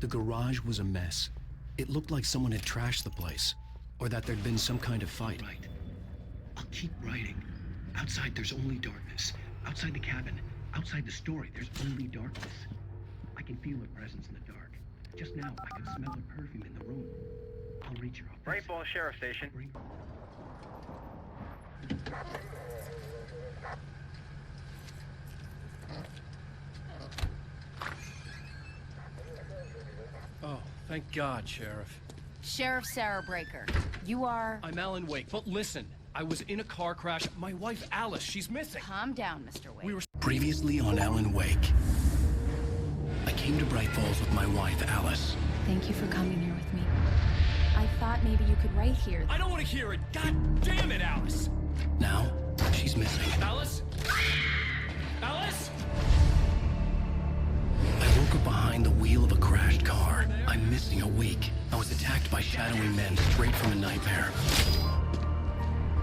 The garage was a mess. It looked like someone had trashed the place, or that there'd been some kind of fight. Right. I'll keep writing. Outside, there's only darkness. Outside the cabin, outside the story, there's only darkness. I can feel a presence in the dark. Just now, I could smell a perfume in the room. I'll reach your office. Rainbow Sheriff Station. Oh, thank God, Sheriff. Sheriff Sarah Breaker. You are... I'm Alan Wake, but listen. I was in a car crash. My wife, Alice, she's missing. Calm down, Mr. Wake. We were... Previously on Alan Wake. I came to Bright Falls with my wife, Alice. Thank you for coming here with me. I thought maybe you could write here. I don't want to hear it. God damn it, Alice. Now, she's missing. Alice? Alice? I woke up behind the wheel of a crashed car. I'm missing a week. I was attacked by shadowy men straight from a nightmare.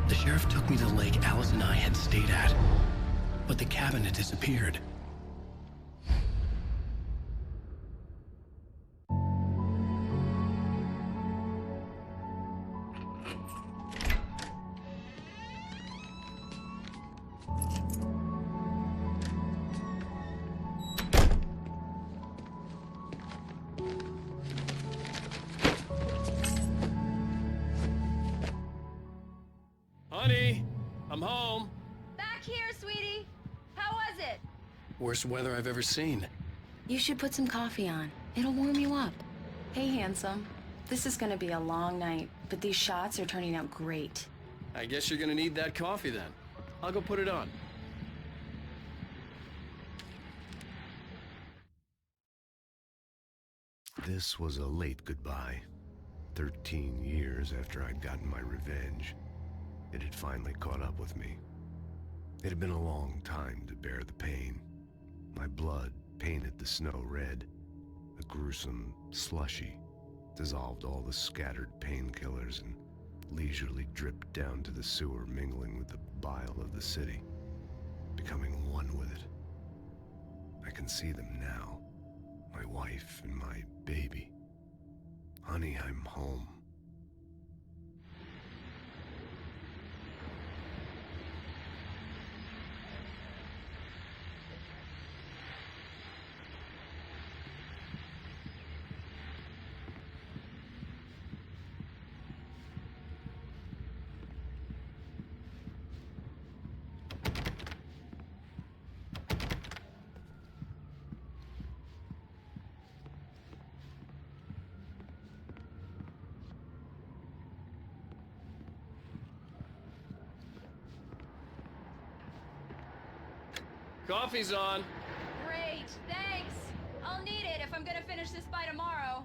The sheriff took me to the lake Alice and I had stayed at, but the cabin had disappeared. Honey, I'm home. Back here, sweetie. How was it? Worst weather I've ever seen. You should put some coffee on. It'll warm you up. Hey, handsome. This is gonna be a long night, but these shots are turning out great. I guess you're gonna need that coffee then. I'll go put it on. This was a late goodbye. 13 years after I'd gotten my revenge, it had finally caught up with me. It had been a long time to bear the pain. My blood painted the snow red. A gruesome slushy dissolved all the scattered painkillers and leisurely dripped down to the sewer, mingling with the bile of the city, becoming one with it. I can see them now, my wife and my baby. Honey, I'm home. Coffee's on. Great, thanks. I'll need it if I'm gonna finish this by tomorrow.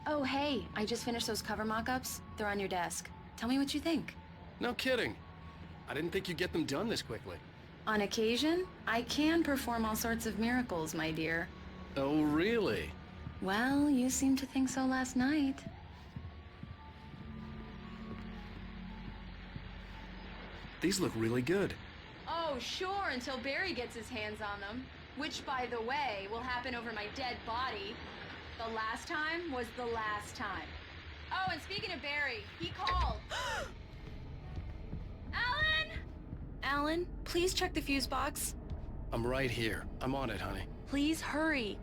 Oh, hey, I just finished those cover mock-ups. They're on your desk. Tell me what you think. No kidding. I didn't think you'd get them done this quickly. On occasion, I can perform all sorts of miracles, my dear. Oh, really? Well, you seemed to think so last night. These look really good. Oh, sure, until Barry gets his hands on them. Which, by the way, will happen over my dead body. The last time was the last time. Oh, and speaking of Barry, he called. Alan! Alan, please check the fuse box. I'm right here. I'm on it, honey. Please hurry.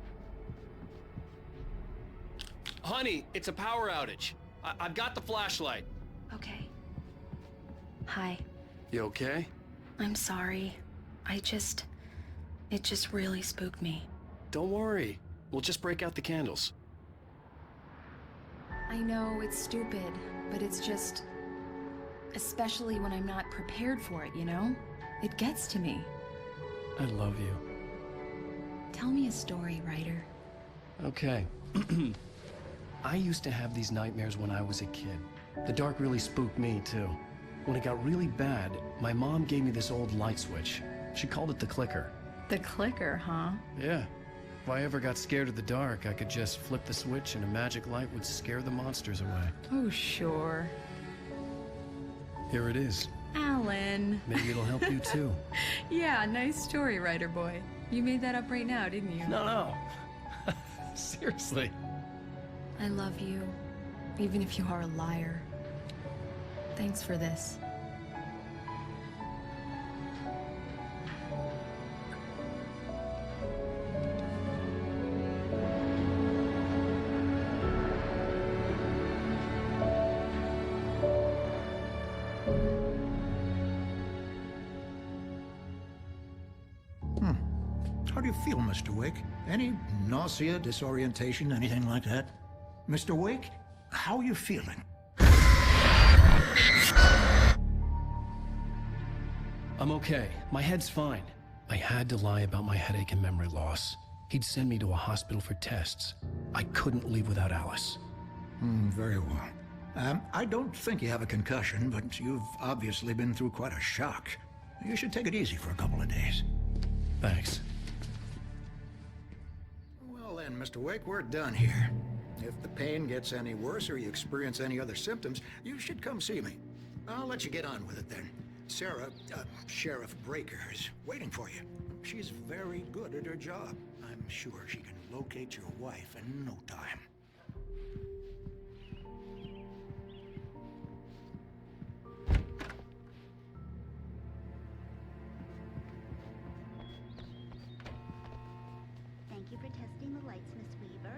Honey, it's a power outage. I've got the flashlight. Okay. Hi. You okay? I'm sorry. It just really spooked me. Don't worry. We'll just break out the candles. I know it's stupid, but it's just... especially when I'm not prepared for it, you know? It gets to me. I love you. Tell me a story, writer. Okay. I used to have these nightmares when I was a kid. The dark really spooked me, too. When it got really bad, my mom gave me this old light switch. She called it the clicker. The clicker, huh? Yeah. If I ever got scared of the dark, I could just flip the switch and a magic light would scare the monsters away. Oh, sure. Here it is. Alan. Maybe it'll help you, too. Yeah, nice story, writer boy. You made that up right now, didn't you? No. Seriously. I love you, even if you are a liar. Thanks for this. How do you feel, Mr. Wake? Any nausea, disorientation, anything like that? Mr. Wake, how are you feeling? I'm okay. My head's fine. I had to lie about my headache and memory loss. He'd send me to a hospital for tests. I couldn't leave without Alice. Very well. I don't think you have a concussion, but you've obviously been through quite a shock. You should take it easy for a couple of days. Thanks. Well then, Mr. Wake, we're done here. If the pain gets any worse or you experience any other symptoms, you should come see me. I'll let you get on with it then. Sarah, Sheriff Breaker, is waiting for you. She's very good at her job. I'm sure she can locate your wife in no time. Thank you for testing the lights, Miss Weaver.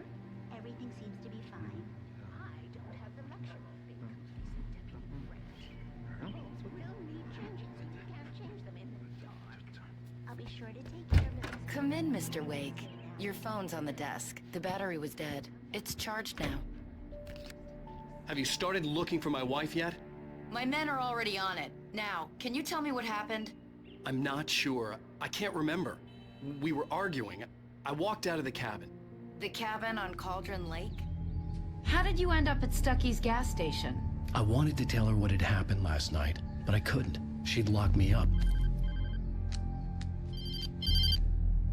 Everything seems to be fine. I don't have the luxury of being complacent, Deputy Brent. Things will need changing, so you can't change them in the dark. I'll be sure to take care of it. Come in, Mr. Wake. Your phone's on the desk. The battery was dead. It's charged now. Have you started looking for my wife yet? My men are already on it. Now, can you tell me what happened? I'm not sure. I can't remember. We were arguing. I walked out of the cabin. The cabin on Cauldron Lake? How did you end up at Stucky's gas station? I wanted to tell her what had happened last night, but I couldn't. She'd lock me up.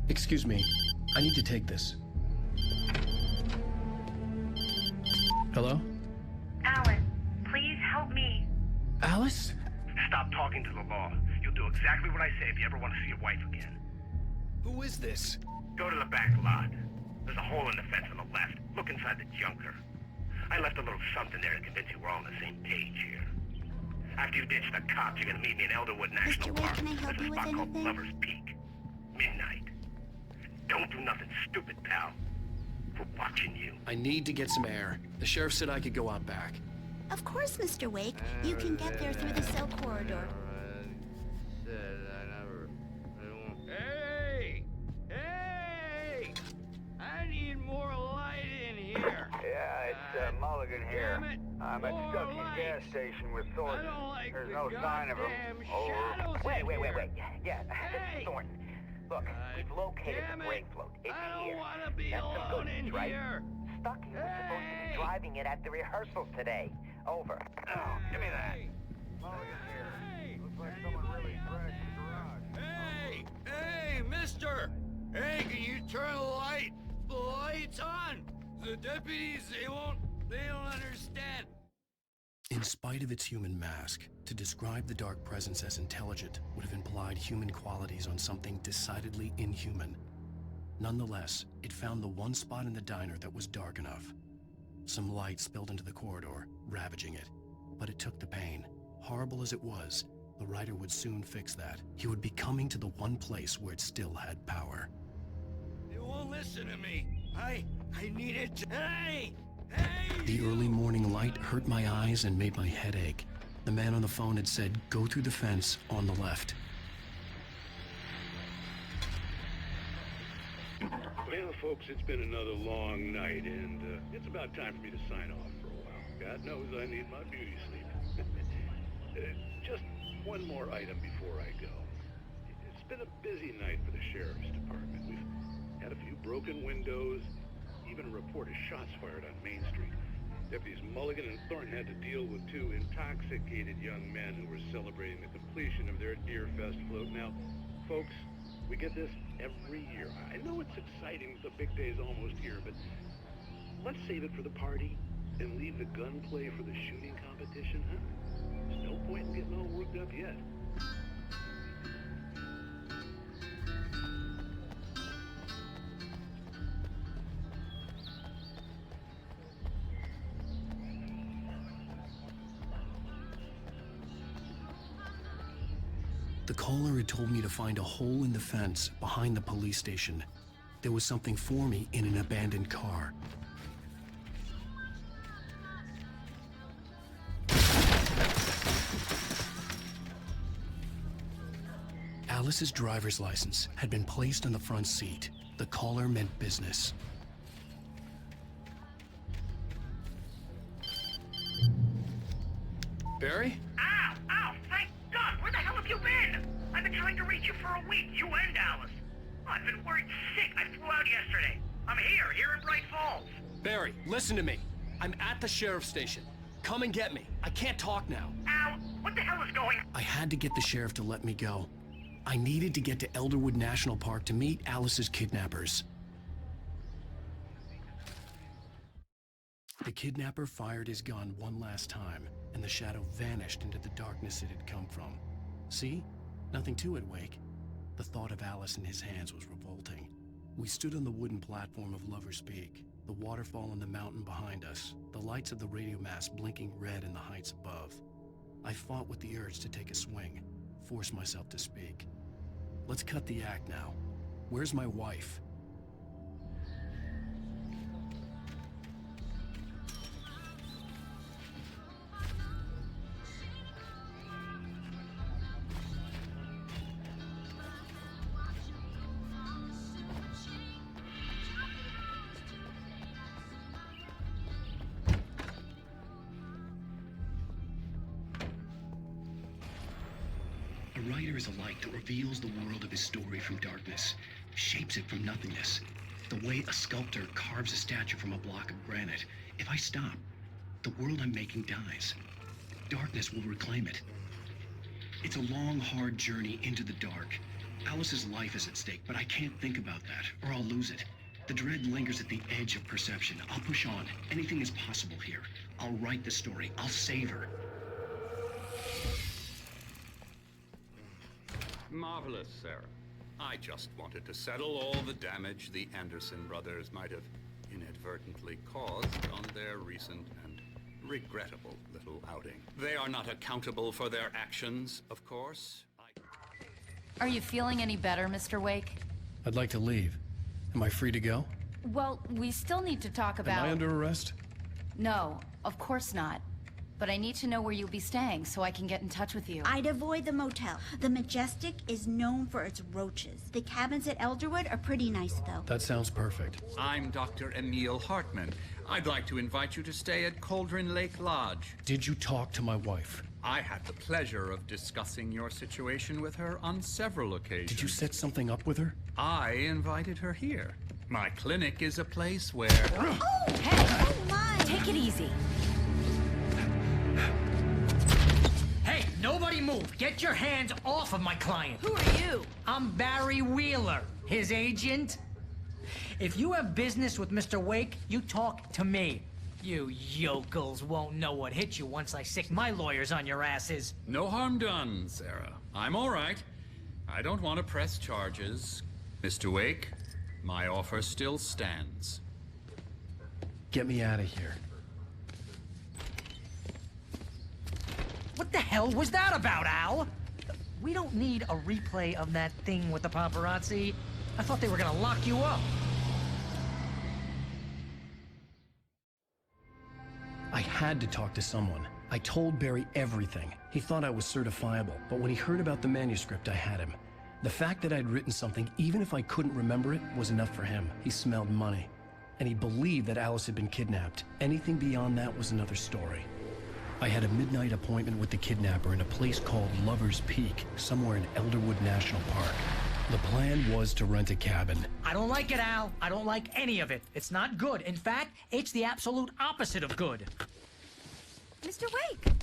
Excuse me. I need to take this. Hello? Alan, please help me. Alice? Stop talking to the law. You'll do exactly what I say if you ever want to see your wife again. Who is this? Go to the back lot. There's a hole in the fence on the left. Look inside the junker. I left a little something there to convince you we're all on the same page here. After you ditch the cops, you're gonna meet me in Elderwood National Mr. Wake, Park. can I help There's a you with spot called anything? Lover's Peak. Midnight. Don't do nothing stupid, pal. We're watching you. I need to get some air. The sheriff said I could go out back. Of course, Mr. Wake. You can get there through the cell corridor. Hey! Hey! I need more light in here. Yeah, it's Mulligan here. Damn it. I'm at More Stucky's light. gas station with I Thornton. don't like There's the no sign of him. goddamn Over. shadows Wait. in here. Yeah, this Hey. is Thornton. Look, we've located Damn the it. brake float. It's I don't here. want to be That's some alone good in news, right? here. Stucky was supposed to Hey. be driving it at the rehearsals today. Over. Oh, give me that. Hey. Mulligan here. Hey. Looks like someone really trashed the garage. Hey, mister! Hey, can you turn the light? The light's on! The deputies, they don't understand. In spite of its human mask, to describe the dark presence as intelligent would have implied human qualities on something decidedly inhuman. Nonetheless, it found the one spot in the diner that was dark enough. Some light spilled into the corridor, ravaging it. But it took the pain. Horrible as it was, the writer would soon fix that. He would be coming to the one place where it still had power. They won't listen to me. I needed to... Hey! Hey! The early morning light hurt my eyes and made my head ache. The man on the phone had said, "Go through the fence on the left." Well, folks, it's been another long night, and it's about time for me to sign off for a while. God knows I need my beauty sleep. Just one more item before I go. It's been a busy night for the Sheriff's Department. We've had a few broken windows, even a report of shots fired on Main Street. Deputies Mulligan and Thornton had to deal with two intoxicated young men who were celebrating the completion of their Deer Fest float. Now, folks, we get this every year. I know it's exciting, the big day's almost here, but let's save it for the party and leave the gunplay for the shooting competition, huh? There's no point in getting all worked up yet. The caller had told me to find a hole in the fence behind the police station. There was something for me in an abandoned car. Alice's driver's license had been placed on the front seat. The caller meant business. Barry? Ow! Ow! Thank God! Where the hell have you been? I've been trying to reach you for a week, you and Alice. I've been worried sick. I flew out yesterday. I'm here in Bright Falls. Barry, listen to me. I'm at the sheriff's station. Come and get me. I can't talk now. Al, what the hell is going on? I had to get the sheriff to let me go. I needed to get to Elderwood National Park to meet Alice's kidnappers. The kidnapper fired his gun one last time, and the shadow vanished into the darkness it had come from. See? Nothing to it, Wake. The thought of Alice in his hands was revolting. We stood on the wooden platform of Lover's Peak, the waterfall on the mountain behind us, the lights of the radio mast blinking red in the heights above. I fought with the urge to take a swing, force myself to speak. Let's cut the act now. Where's my wife? A writer is a light that reveals the world of his story from darkness, shapes it from nothingness. The way a sculptor carves a statue from a block of granite. If I stop, the world I'm making dies. Darkness will reclaim it. It's a long, hard journey into the dark. Alice's life is at stake, but I can't think about that, or I'll lose it. The dread lingers at the edge of perception. I'll push on. Anything is possible here. I'll write the story. I'll save her. Marvelous, Sarah. I just wanted to settle all the damage the Anderson brothers might have inadvertently caused on their recent and regrettable little outing. They are not accountable for their actions, of course. Are you feeling any better, Mr. Wake? I'd like to leave. Am I free to go? Well, we still need to talk about... Am I under arrest? No, of course not. But I need to know where you'll be staying so I can get in touch with you. I'd avoid the motel. The Majestic is known for its roaches. The cabins at Elderwood are pretty nice, though. That sounds perfect. I'm Dr. Emil Hartman. I'd like to invite you to stay at Cauldron Lake Lodge. Did you talk to my wife? I had the pleasure of discussing your situation with her on several occasions. Did you set something up with her? I invited her here. My clinic is a place where... Oh, hey! Oh, my! Take it easy. Hey, nobody move! Get your hands off of my client! Who are you? I'm Barry Wheeler, his agent. If you have business with Mr. Wake, you talk to me. You yokels won't know what hit you once I sick my lawyers on your asses. No harm done, Sarah. I'm all right. I don't want to press charges. Mr. Wake, my offer still stands. Get me out of here. What the hell was that about, Al? We don't need a replay of that thing with the paparazzi. I thought they were gonna lock you up. I had to talk to someone. I told Barry everything. He thought I was certifiable, but when he heard about the manuscript, I had him. The fact that I'd written something, even if I couldn't remember it, was enough for him. He smelled money. And he believed that Alice had been kidnapped. Anything beyond that was another story. I had a midnight appointment with the kidnapper in a place called Lover's Peak, somewhere in Elderwood National Park. The plan was to rent a cabin. I don't like it, Al. I don't like any of it. It's not good. In fact, it's the absolute opposite of good. Mr. Wake!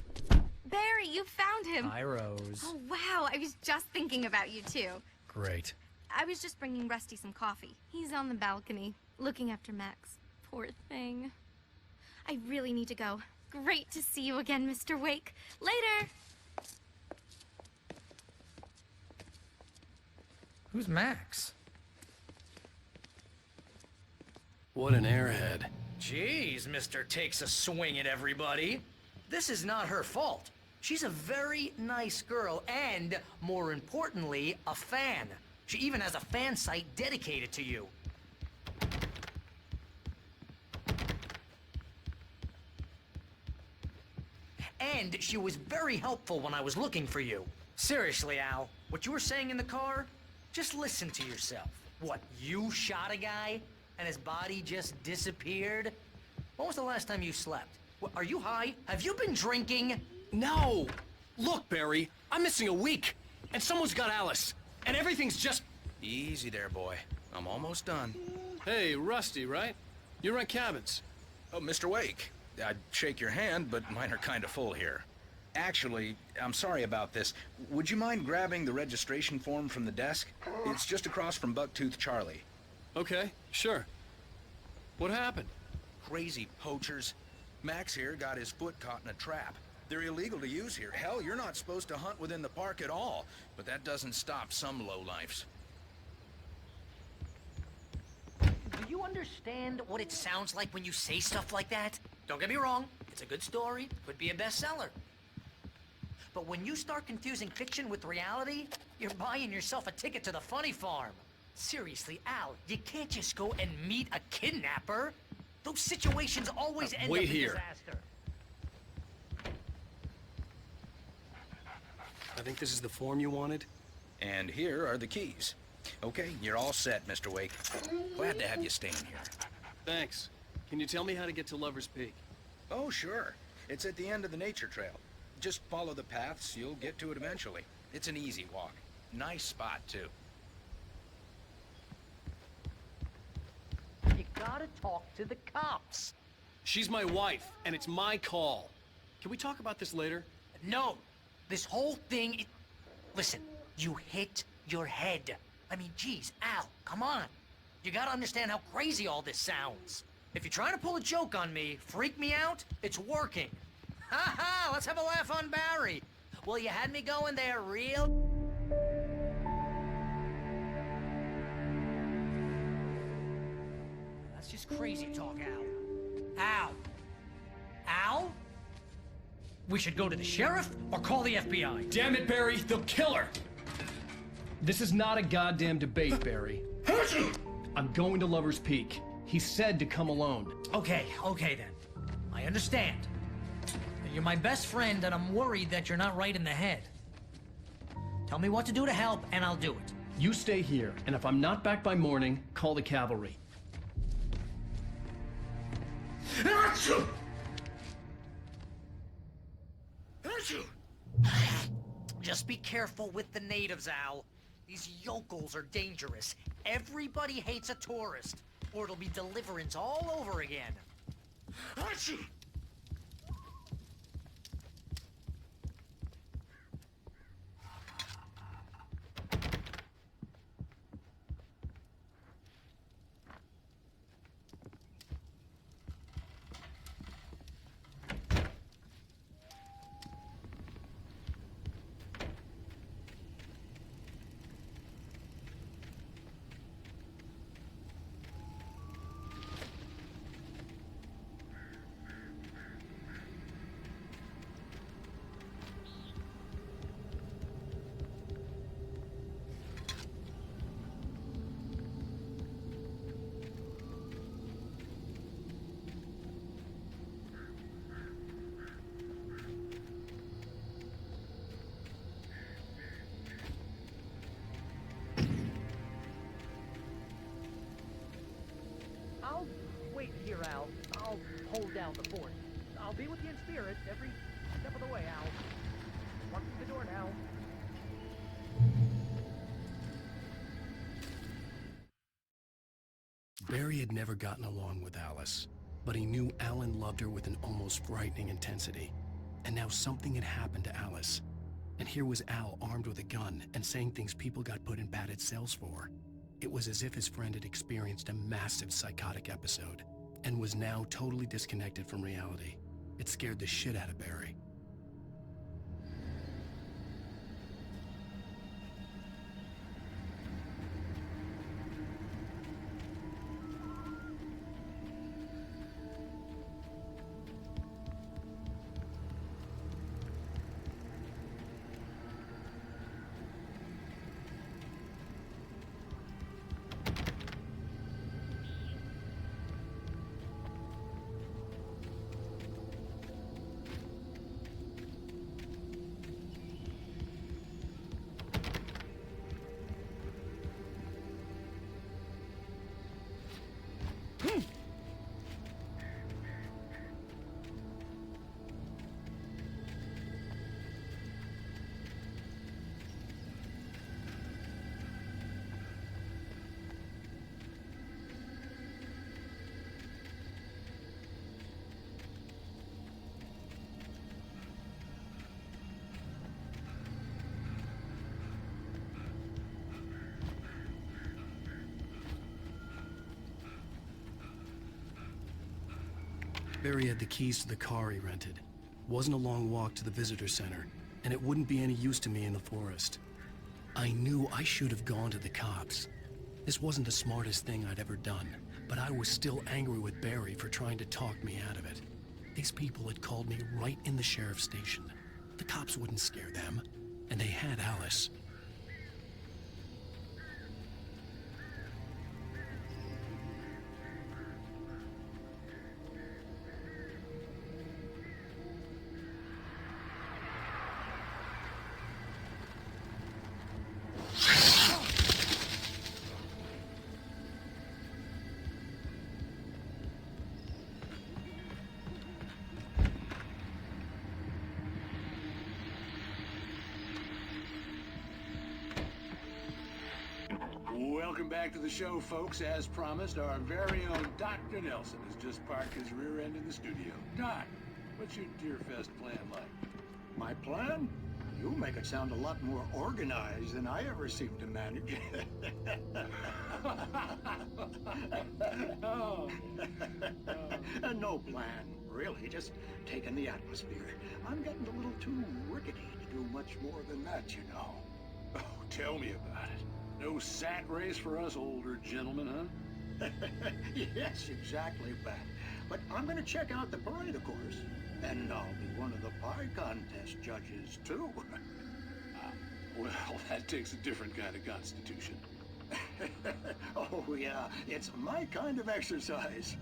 Barry, you found him. Hi, Rose. Oh, wow. I was just thinking about you, too. Great. I was just bringing Rusty some coffee. He's on the balcony, looking after Max. Poor thing. I really need to go. Great to see you again, Mr. Wake. Later! Who's Max? What an airhead. Jeez, Mr. Takes a swing at everybody. This is not her fault. She's a very nice girl, and, more importantly, a fan. She even has a fan site dedicated to you. And she was very helpful when I was looking for you. Seriously, Al, what you were saying in the car, just listen to yourself. What, you shot a guy and his body just disappeared? When was the last time you slept? What, are you high? Have you been drinking? No! Look, Barry, I'm missing a week, and someone's got Alice, and everything's just... Easy there, boy. I'm almost done. Hey, Rusty, right? You rent cabins. Oh, Mr. Wake. I'd shake your hand, but mine are kind of full here. Actually, I'm sorry about this. Would you mind grabbing the registration form from the desk? It's just across from Bucktooth Charlie. Okay, sure. What happened? Crazy poachers. Max here got his foot caught in a trap. They're illegal to use here. Hell, you're not supposed to hunt within the park at all. But that doesn't stop some lowlifes. Do you understand what it sounds like when you say stuff like that? Don't get me wrong, it's a good story, could be a bestseller. But when you start confusing fiction with reality, you're buying yourself a ticket to the funny farm. Seriously, Al, you can't just go and meet a kidnapper. Those situations always end up in disaster. I think this is the form you wanted. And here are the keys. Okay, you're all set, Mr. Wake. Glad to have you staying here. Thanks. Can you tell me how to get to Lover's Peak? Oh, sure. It's at the end of the nature trail. Just follow the paths, you'll get to it eventually. It's an easy walk. Nice spot, too. You gotta talk to the cops. She's my wife, and it's my call. Can we talk about this later? No. This whole thing... Listen, you hit your head. I mean, geez, Al, come on. You gotta understand how crazy all this sounds. If you're trying to pull a joke on me, freak me out, it's working. Ha ha, let's have a laugh on Barry. Well, you had me going there real... That's just crazy talk, Al. Al? Al? We should go to the sheriff or call the FBI. Damn it, Barry, they'll kill her! This is not a goddamn debate, Barry. I'm going to Lover's Peak. He said to come alone. Okay then. I understand. You're my best friend, and I'm worried that you're not right in the head. Tell me what to do to help, and I'll do it. You stay here, and if I'm not back by morning, call the cavalry. Just be careful with the natives, Al. These yokels are dangerous. Everybody hates a tourist, or it'll be deliverance all over again. I'll wait here, Al. I'll hold down the fort. I'll be with you in spirit every step of the way, Al. Walk through the door now. Barry had never gotten along with Alice, but he knew Alan loved her with an almost frightening intensity. And now something had happened to Alice. And here was Al armed with a gun and saying things people got put in padded cells for. It was as if his friend had experienced a massive psychotic episode and was now totally disconnected from reality. It scared the shit out of Barry. Barry had the keys to the car he rented. Wasn't a long walk to the visitor center, and it wouldn't be any use to me in the forest. I knew I should have gone to the cops. This wasn't the smartest thing I'd ever done, but I was still angry with Barry for trying to talk me out of it. These people had called me right in the sheriff's station. The cops wouldn't scare them, and they had Alice. Welcome back to the show, folks. As promised, our very own Dr. Nelson has just parked his rear end in the studio. Doc, what's your Deerfest plan like? My plan? You make it sound a lot more organized than I ever seem to manage. No plan, really. Just taking the atmosphere. I'm getting a little too rickety to do much more than that, you know. Oh, tell me about it. No sack race for us older gentlemen, huh? Yes, exactly, Pat. But I'm going to check out the parade, of course. And I'll be one of the pie contest judges, too. Well, that takes a different kind of constitution. Oh, yeah. It's my kind of exercise.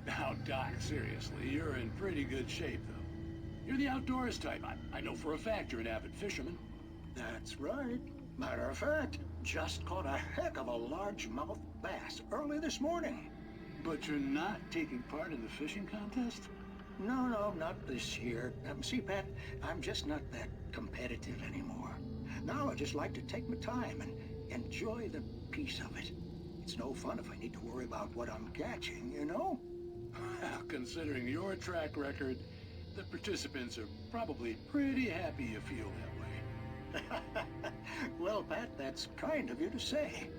Now, Doc, seriously, you're in pretty good shape, though. You're the outdoors type. I know for a fact you're an avid fisherman. That's right. Matter of fact, just caught a heck of a largemouth bass early this morning. But you're not taking part in the fishing contest? No, not this year. See, Pat, I'm just not that competitive anymore. Now I just like to take my time and enjoy the peace of it. It's no fun if I need to worry about what I'm catching, you know? Well, considering your track record, the participants are probably pretty happy you feel that way. Well, Pat, that's kind of you to say.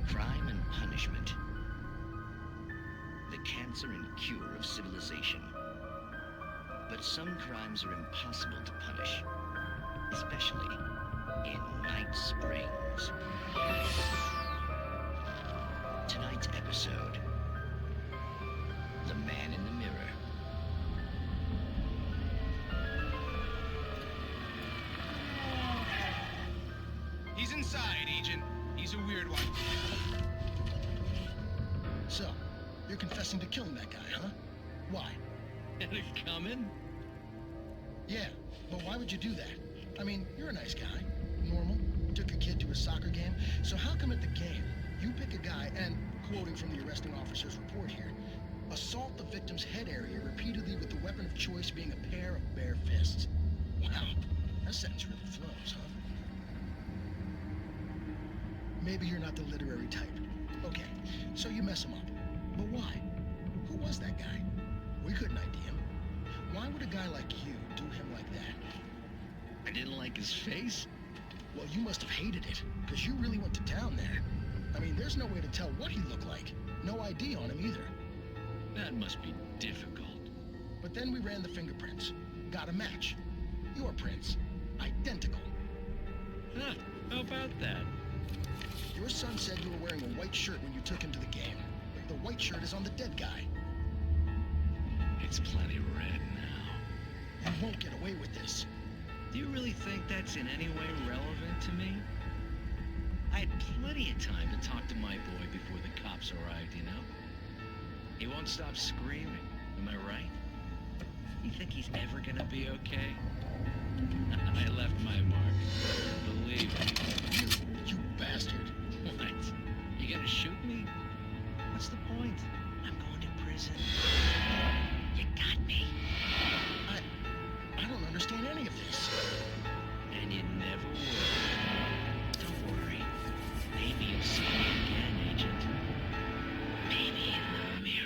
Crime and punishment. The cancer and cure of civilization. But some crimes are impossible to punish, especially in Night Springs. Tonight's episode, The Man in the Mirror. He's inside, Agent. He's a weird one. So, you're confessing to killing that guy, huh? Why? Had it coming? Yeah, but why would you do that? I mean, you're a nice guy. Normal. Took a kid to a soccer game. So how come at the game, you pick a guy and, quoting from the arresting officer's report here, assault the victim's head area repeatedly with the weapon of choice being a pair of bare fists? Wow, that sentence really flows, huh? Maybe you're not the literary type. Okay, so you mess him up. But why? Who was that guy? We couldn't ID him. Why would a guy like you do him like that? I didn't like his face. Well, you must have hated it, because you really went to town there. I mean, there's no way to tell what he looked like. No ID on him either. That must be difficult. But then we ran the fingerprints. got a match. Your prints. Identical. Huh, how about that? Your son said you were wearing a white shirt when you took him to the game. The white shirt is on the dead guy. It's plenty red now. You won't get away with this. Do you really think that's in any way relevant to me? I had plenty of time to talk to my boy before the cops arrived, you know? He won't stop screaming, am I right? You think he's ever gonna be okay? I left my mark. Believe me. You bastard. What? You gonna shoot me? What's the point? I'm going to prison. You got me. I don't understand any of this. And you never will. Don't worry. Maybe you'll see me again, Agent. Maybe in the mirror.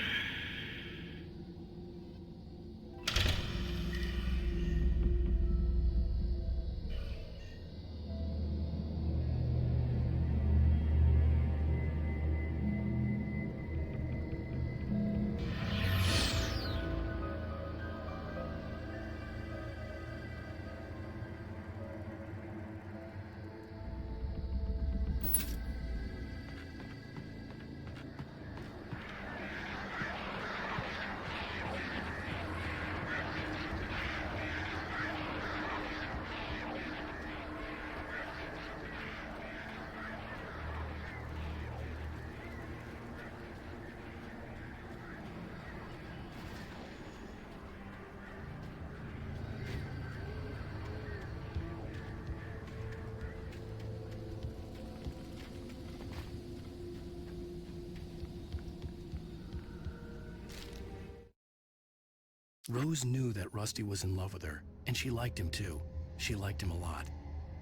Rose knew that Rusty was in love with her, and she liked him too. She liked him a lot.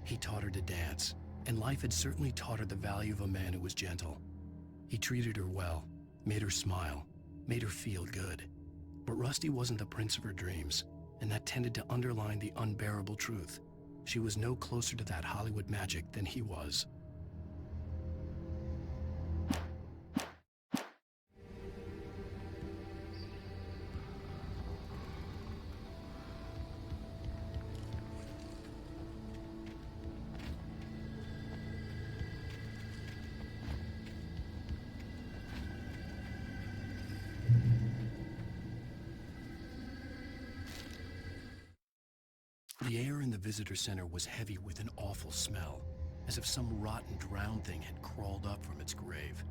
He taught her to dance, and life had certainly taught her the value of a man who was gentle. He treated her well, made her smile, made her feel good. But Rusty wasn't the prince of her dreams, and that tended to underline the unbearable truth. She was no closer to that Hollywood magic than he was. The air in the visitor center was heavy with an awful smell, as if some rotten drowned thing had crawled up from its grave.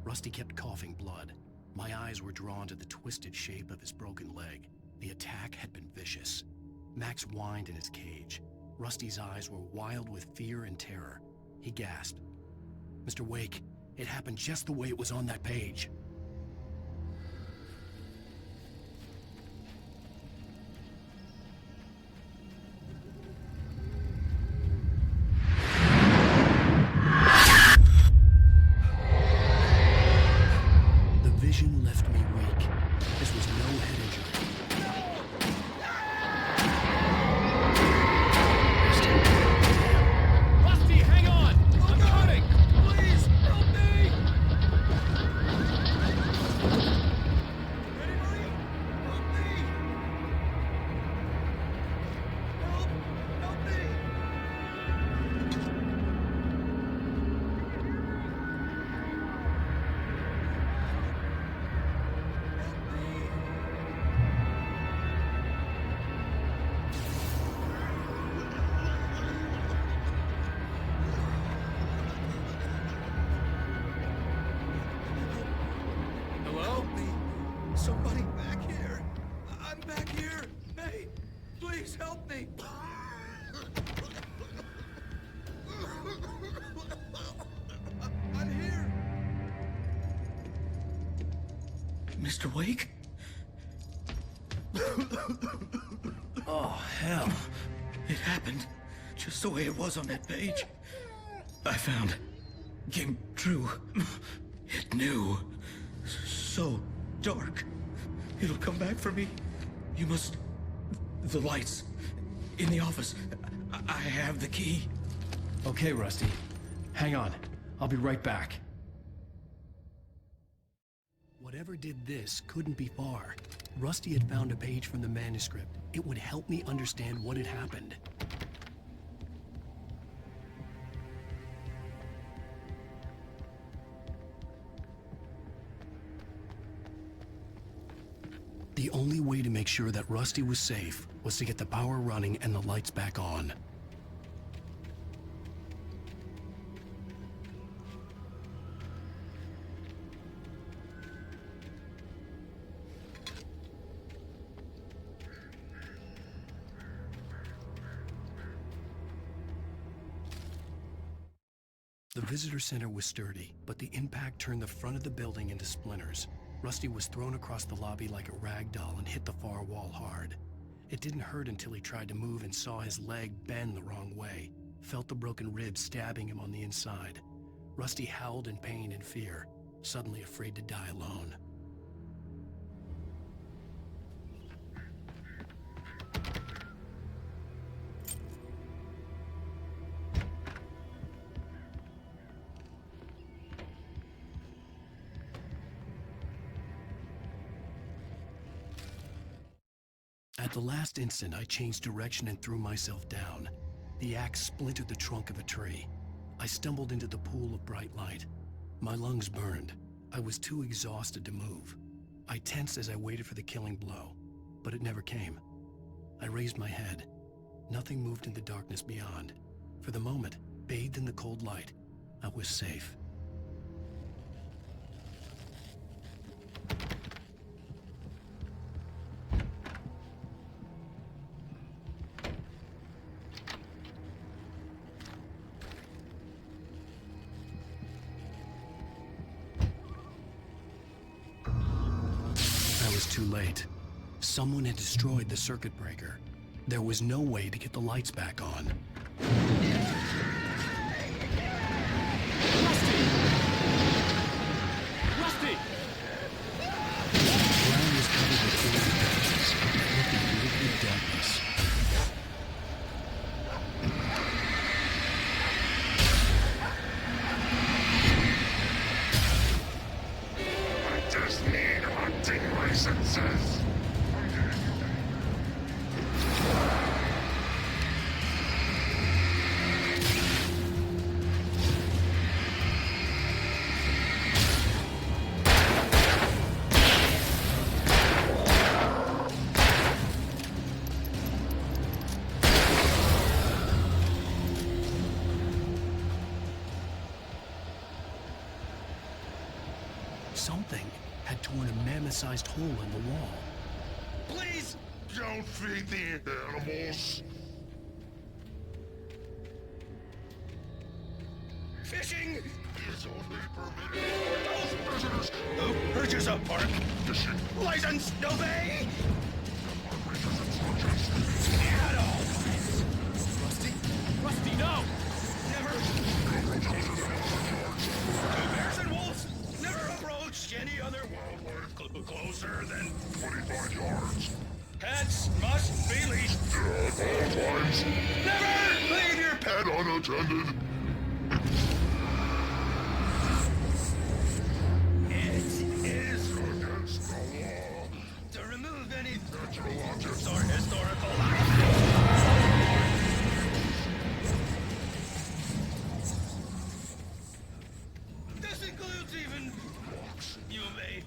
Rusty kept coughing blood. My eyes were drawn to the twisted shape of his broken leg. The attack had been vicious. Max whined in his cage. Rusty's eyes were wild with fear and terror. He gasped. "Mr. Wake, it happened just the way it was on that page." Vision left me weak. This was no head injury. Rusty, hang on! I'm coming! Please, help me! Anybody? Help me! Help me! Somebody back here! I'm back here! Hey, please help me! I'm here! Mr. Wake? Oh, hell. It happened just the way it was on that page. I found. Came true. It knew. So dark. It'll come back for me. You must... The lights. In the office. I have the key. Okay, Rusty. Hang on. I'll be right back. Whatever did this couldn't be far. Rusty had found a page from the manuscript. It would help me understand what had happened. The only way to make sure that Rusty was safe was to get the power running and the lights back on. The visitor center was sturdy, but the impact turned the front of the building into splinters. Rusty was thrown across the lobby like a rag doll and hit the far wall hard. It didn't hurt until he tried to move and saw his leg bend the wrong way, felt the broken ribs stabbing him on the inside. Rusty howled in pain and fear, suddenly afraid to die alone. At the last instant, I changed direction and threw myself down. The axe splintered the trunk of a tree. I stumbled into the pool of bright light. My lungs burned. I was too exhausted to move. I tensed as I waited for the killing blow, but it never came. I raised my head. Nothing moved in the darkness beyond. For the moment, bathed in the cold light, I was safe. Too late. Someone had destroyed the circuit breaker. There was no way to get the lights back on. Rusty! The ground was covered with flaming patches, looking in liquid darkness. I just need hunting licenses. Something had torn a mammoth-sized hole in the wall. Please don't feed the animals. Fishing is only permitted for those visitors who purchase a park fishing license, no bay. Rusty, no! Two bears and wolves never approached any other wildlife closer than 25 yards. Pets must be leashed. At all times. Never leave your pet unattended. It is against the law to remove any natural objects or historical This includes even you may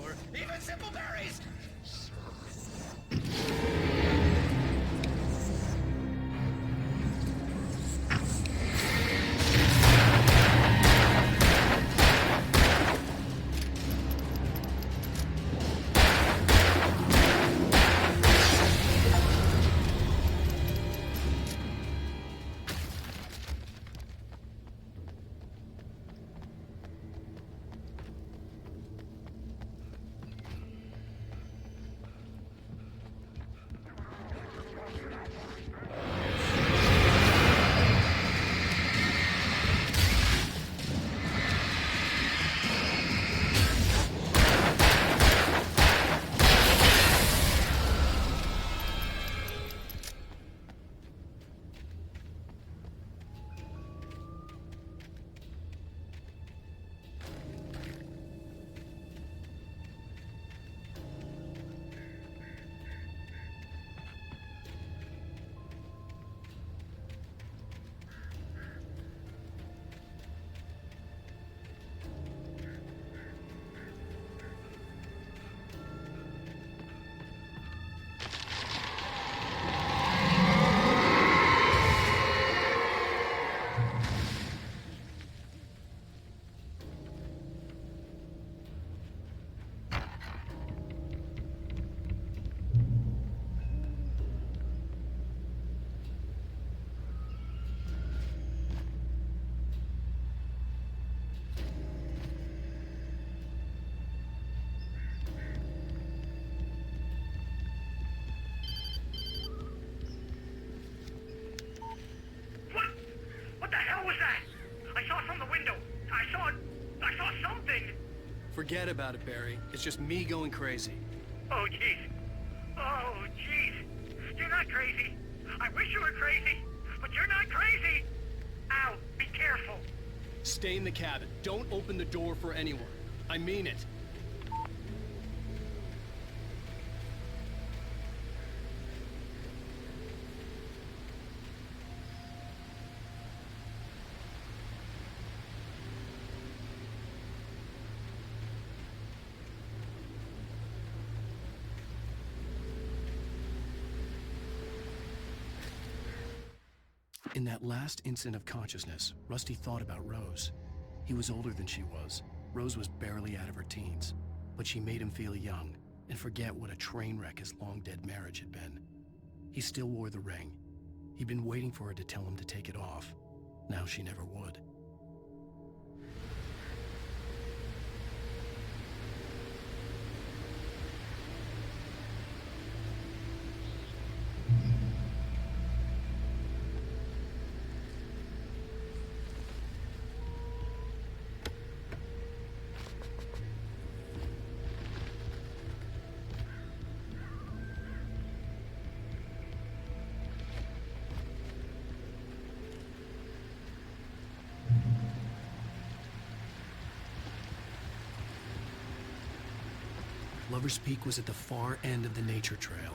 or even simple berries. Forget about it, Barry. It's just me going crazy. Oh, jeez. Oh, jeez. You're not crazy. I wish you were crazy, but you're not crazy. Ow, be careful. Stay in the cabin. Don't open the door for anyone. I mean it. In that last instant of consciousness, Rusty thought about Rose. He was older than she was. Rose was barely out of her teens, but she made him feel young and forget what a train wreck his long-dead marriage had been. He still wore the ring. He'd been waiting for her to tell him to take it off. Now she never would. Lover's Peak was at the far end of the nature trail.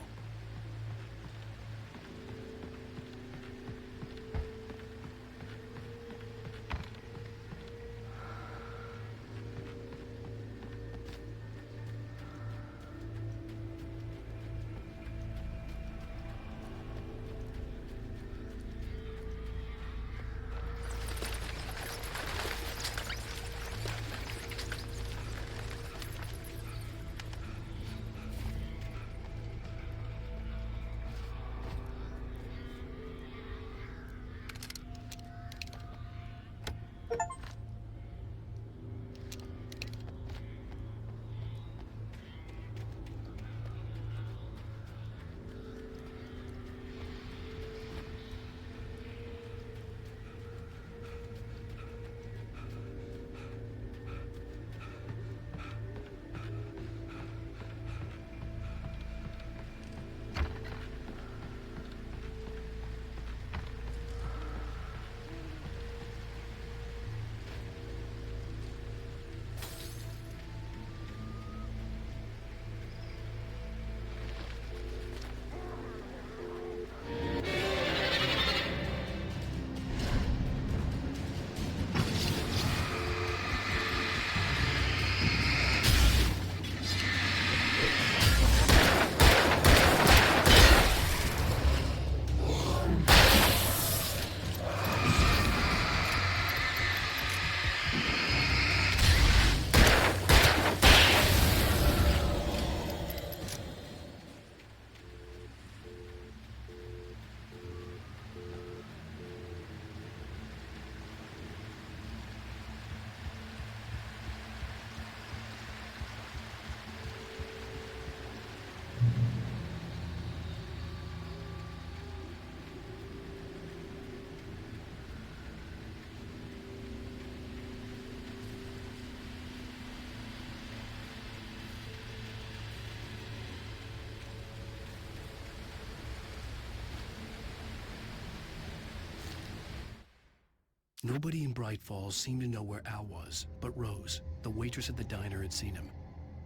Nobody in Bright Falls seemed to know where Al was, but Rose, the waitress at the diner, had seen him.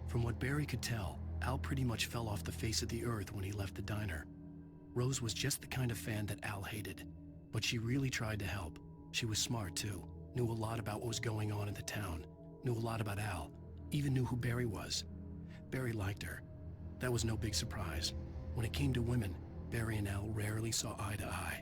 From what Barry could tell, Al pretty much fell off the face of the earth when he left the diner. Rose was just the kind of fan that Al hated, but she really tried to help. She was smart too, knew a lot about what was going on in the town, knew a lot about Al, even knew who Barry was. Barry liked her. That was no big surprise. When it came to women, Barry and Al rarely saw eye to eye.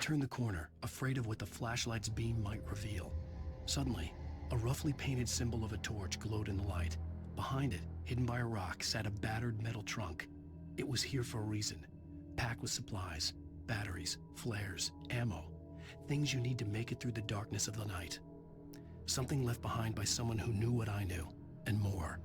turned the corner, afraid of what the flashlight's beam might reveal. Suddenly, a roughly painted symbol of a torch glowed in the light. Behind it, hidden by a rock, sat a battered metal trunk. It was here for a reason, packed with supplies, batteries, flares, ammo, things you need to make it through the darkness of the night. Something left behind by someone who knew what I knew, and more.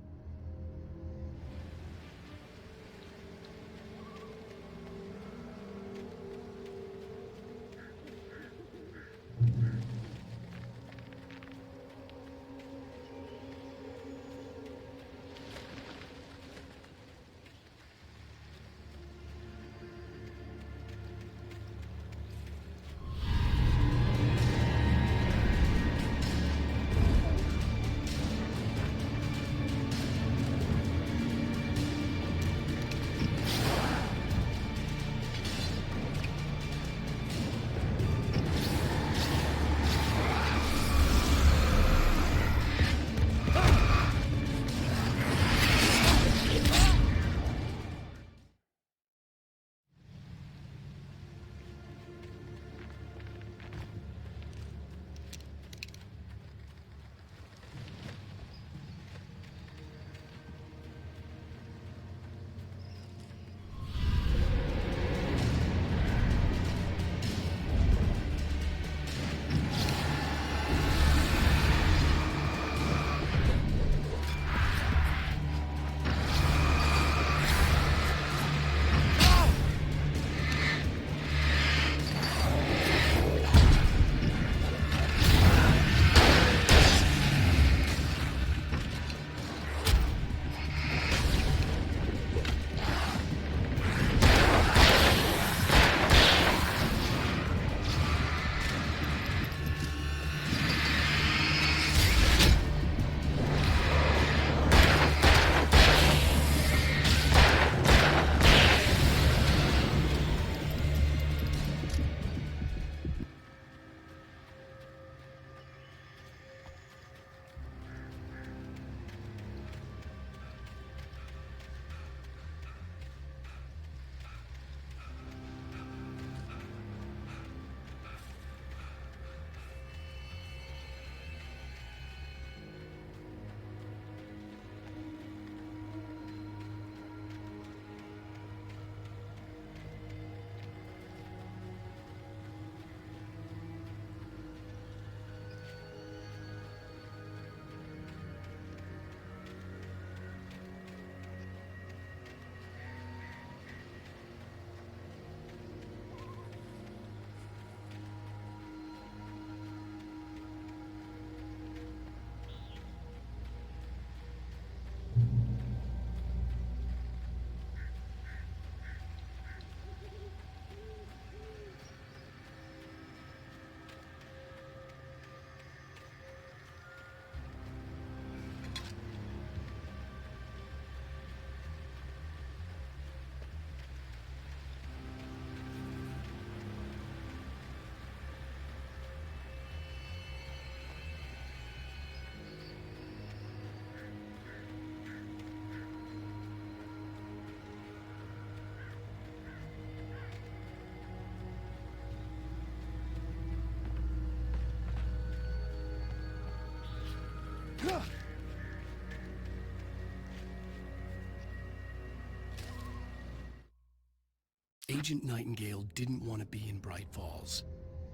Agent Nightingale didn't want to be in Bright Falls.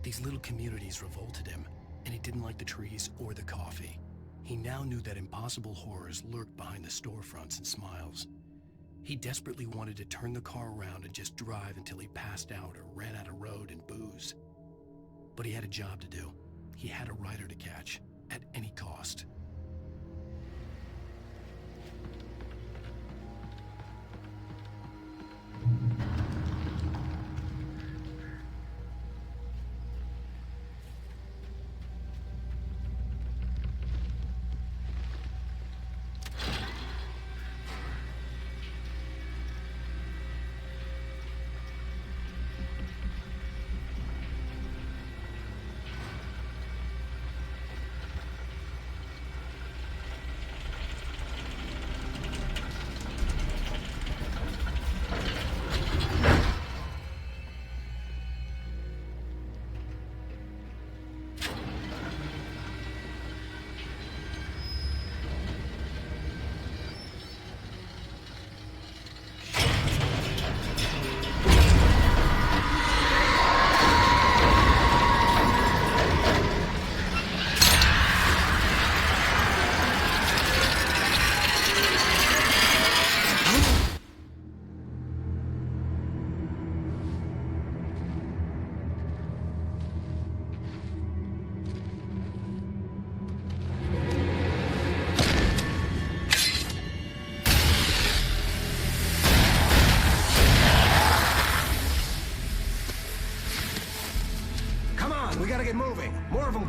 These little communities revolted him, and he didn't like the trees or the coffee. He now knew that impossible horrors lurked behind the storefronts and smiles. He desperately wanted to turn the car around and just drive until he passed out or ran out of road and booze. But he had a job to do. He had a rider to catch, at any cost.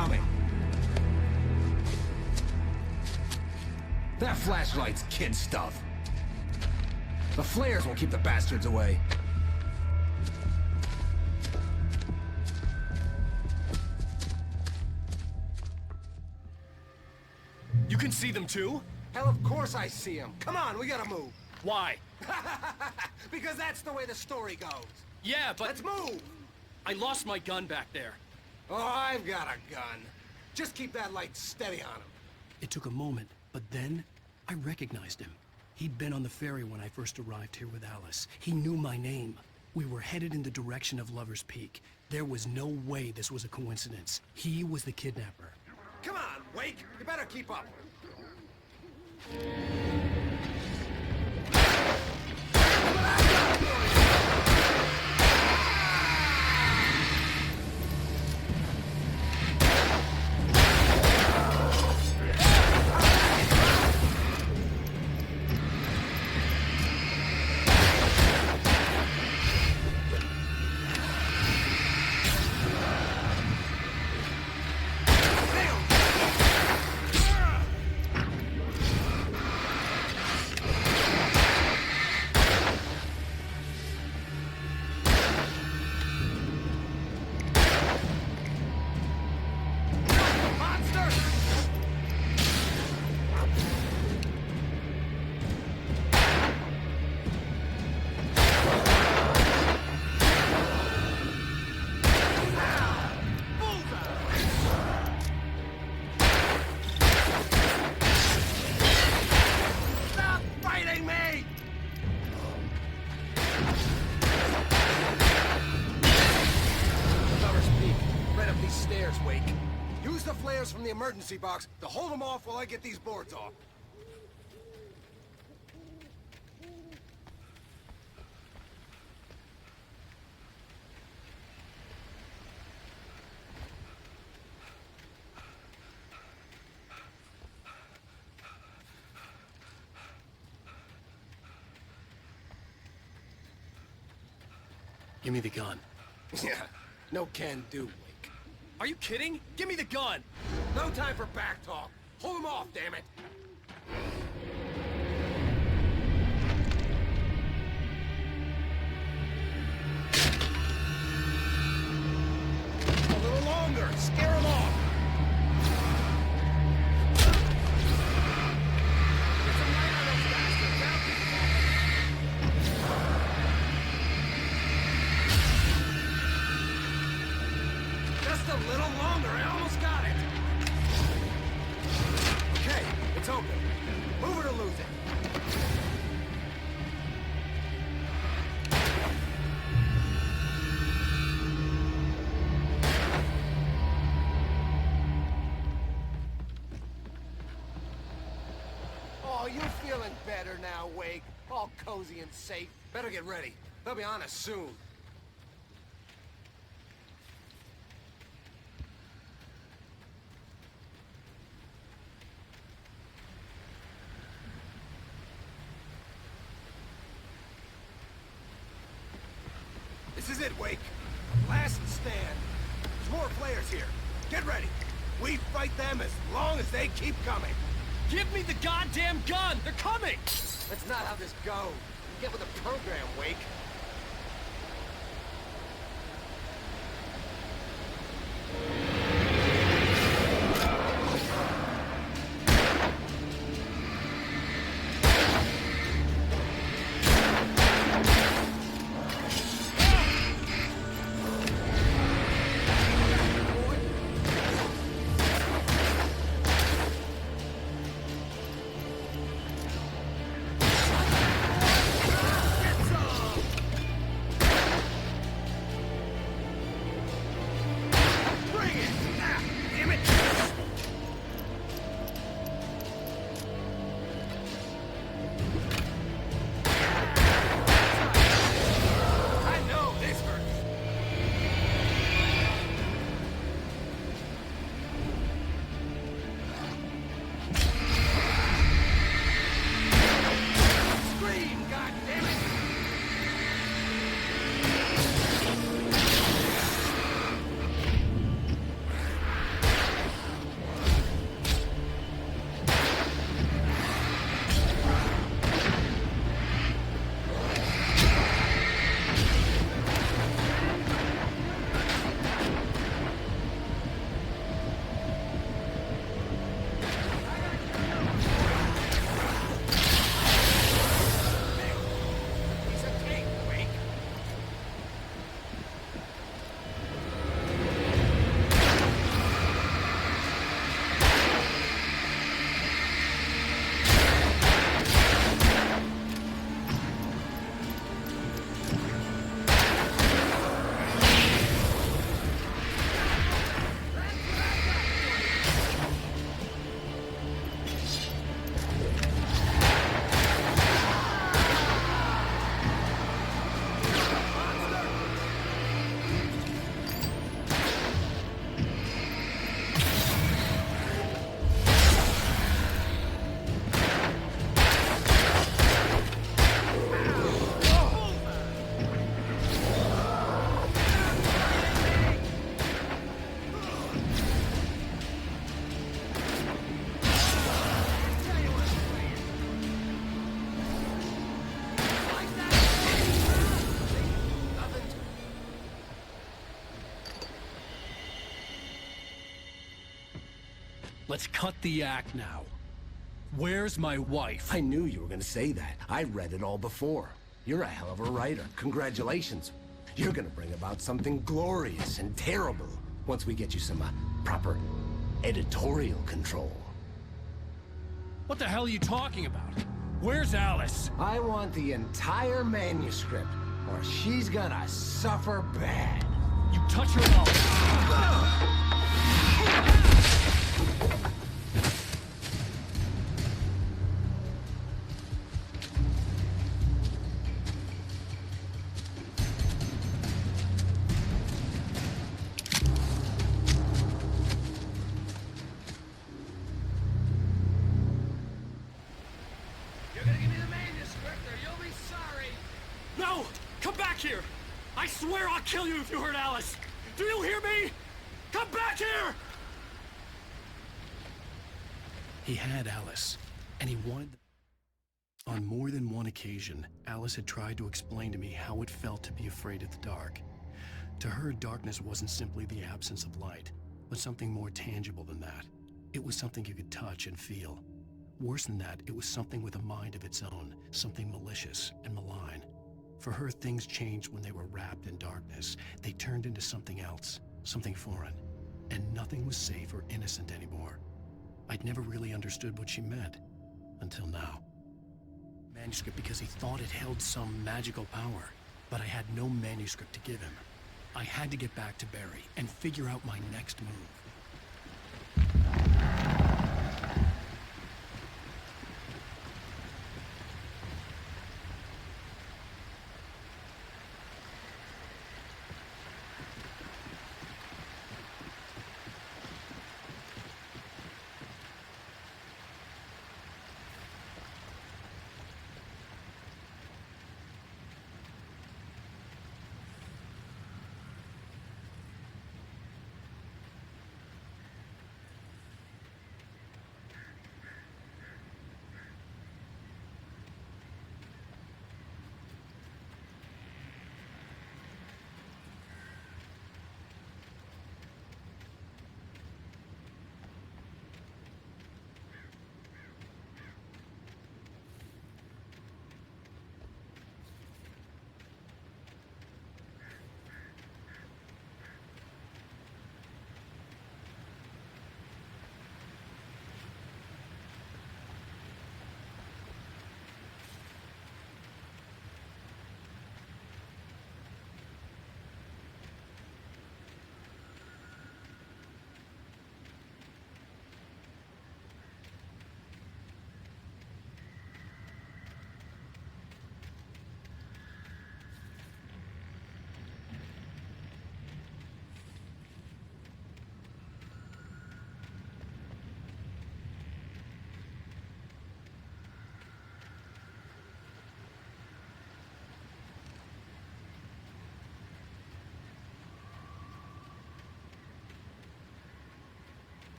coming. That flashlight's kid stuff. The flares will keep the bastards away. You can see them too? Hell, of course I see them. Come on, we gotta move. Why? Because that's the way the story goes. Yeah, but... Let's move! I lost my gun back there. Oh, I've got a gun. Just keep that light steady on him. It took a moment, but then I recognized him. He'd been on the ferry when I first arrived here with Alice. He knew my name. We were headed in the direction of Lover's Peak. There was no way this was a coincidence. He was the kidnapper. Come on, Wake! You better keep up. From the emergency box to hold them off while I get these boards off. Give me the gun. Yeah, no can do. Are you kidding? Give me the gun! No time for back talk. Hold him off, damn it! A little longer. Scare him off. Get some light on those bastards, now. Just a little longer. I almost got it. Okay, it's open. Move it or lose it. Oh, you feeling better now, Wake? All cozy and safe. Better get ready. They'll be on us soon. This is it, Wake. Last stand. There's more players here. Get ready. We fight them as long as they keep coming. Give me the goddamn gun! They're coming! That's not how this goes. Get with the program, Wake. Let's cut the act now. Where's my wife? I knew you were gonna say that. I read it all before. You're a hell of a writer. Congratulations. You're gonna bring about something glorious and terrible once we get you some proper editorial control. What the hell are you talking about? Where's Alice? I want the entire manuscript, or she's gonna suffer bad. You touch her mouth. You're gonna give me the manuscript or you'll be sorry. No! Come back here! I swear I'll kill you if you hurt Alice! Do you hear me? Come back here! He had Alice, and he wanted... On more than one occasion, Alice had tried to explain to me how it felt to be afraid of the dark. To her, darkness wasn't simply the absence of light, but something more tangible than that. It was something you could touch and feel. Worse than that, it was something with a mind of its own, something malicious and malign. For her, things changed when they were wrapped in darkness. They turned into something else, something foreign, and nothing was safe or innocent anymore. I'd never really understood what she meant, until now. Manuscript because he thought it held some magical power, but I had no manuscript to give him. I had to get back to Barry and figure out my next move.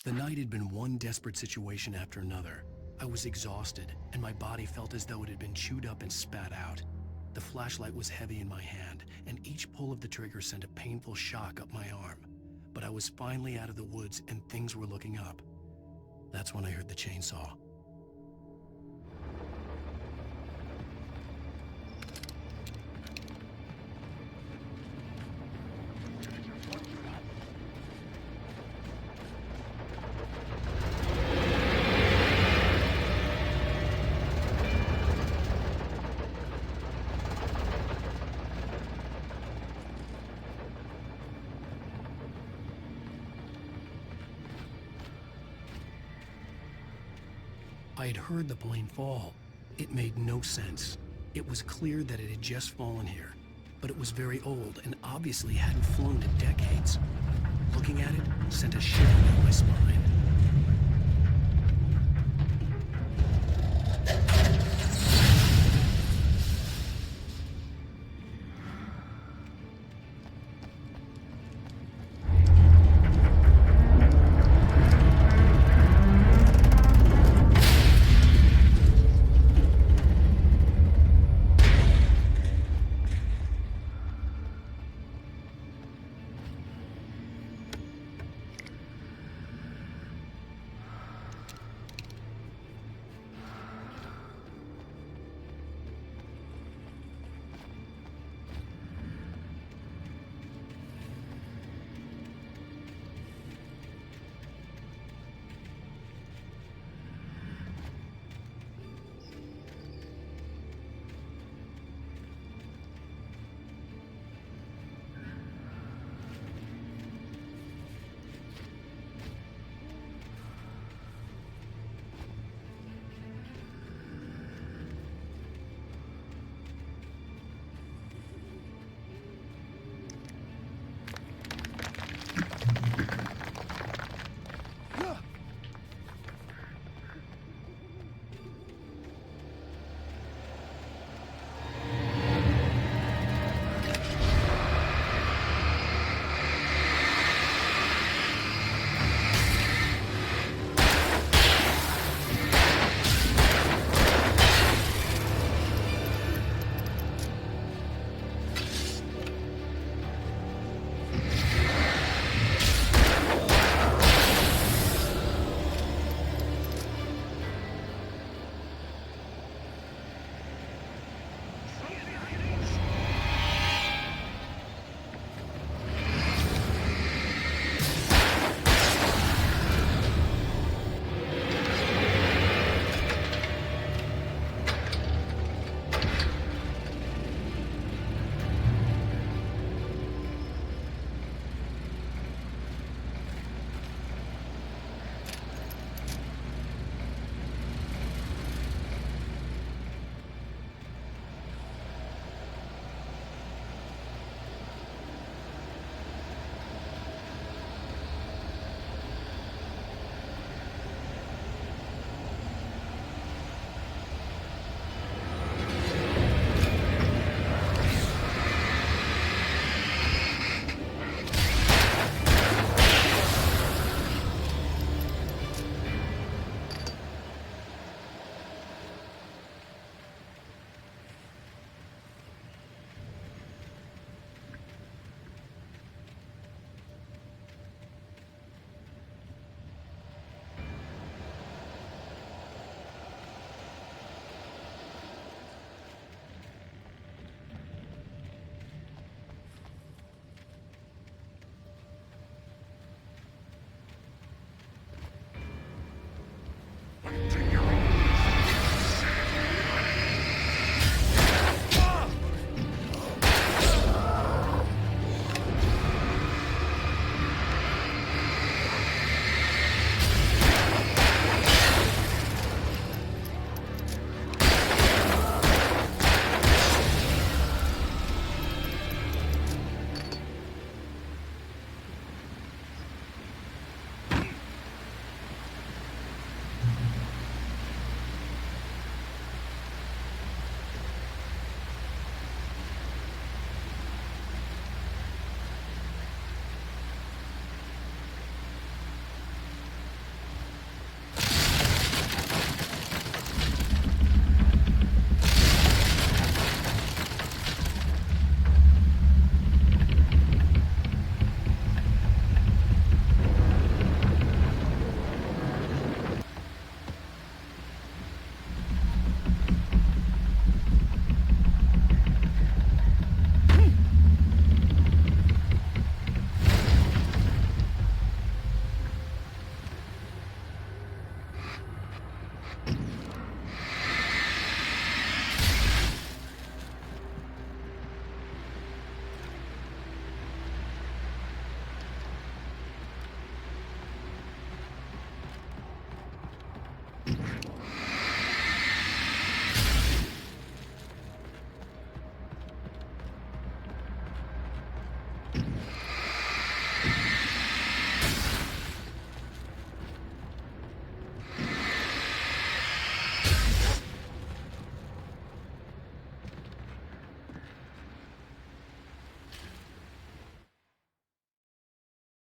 The night had been one desperate situation after another. I was exhausted, and my body felt as though it had been chewed up and spat out. The flashlight was heavy in my hand, and each pull of the trigger sent a painful shock up my arm. But I was finally out of the woods, and things were looking up. That's when I heard the chainsaw. I had heard the plane fall. It made no sense. It was clear that it had just fallen here, but it was very old and obviously hadn't flown in decades. Looking at it sent a shiver down my spine.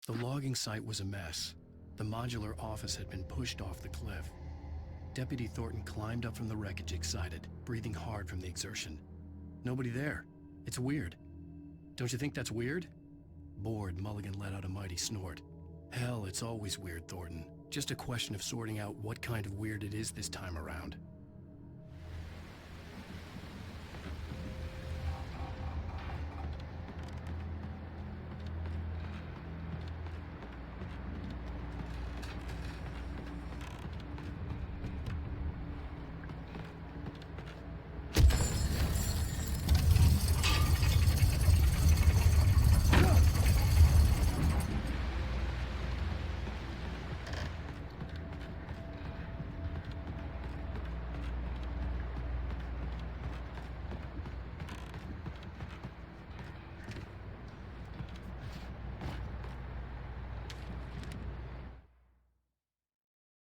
The logging site was a mess. The modular office had been pushed off the cliff. Deputy Thornton climbed up from the wreckage excited, breathing hard from the exertion. Nobody there. It's weird. Don't you think that's weird? Bored, Mulligan let out a mighty snort. Hell, it's always weird, Thornton. Just a question of sorting out what kind of weird it is this time around.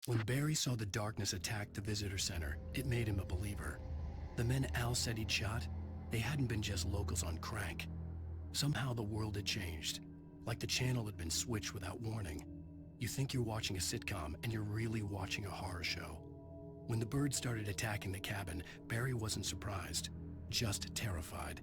When Barry saw the darkness attack the visitor center, it made him a believer. The men Al said he'd shot, they hadn't been just locals on crank. Somehow the world had changed, like the channel had been switched without warning. You think you're watching a sitcom, and you're really watching a horror show. When the birds started attacking the cabin, Barry wasn't surprised, just terrified.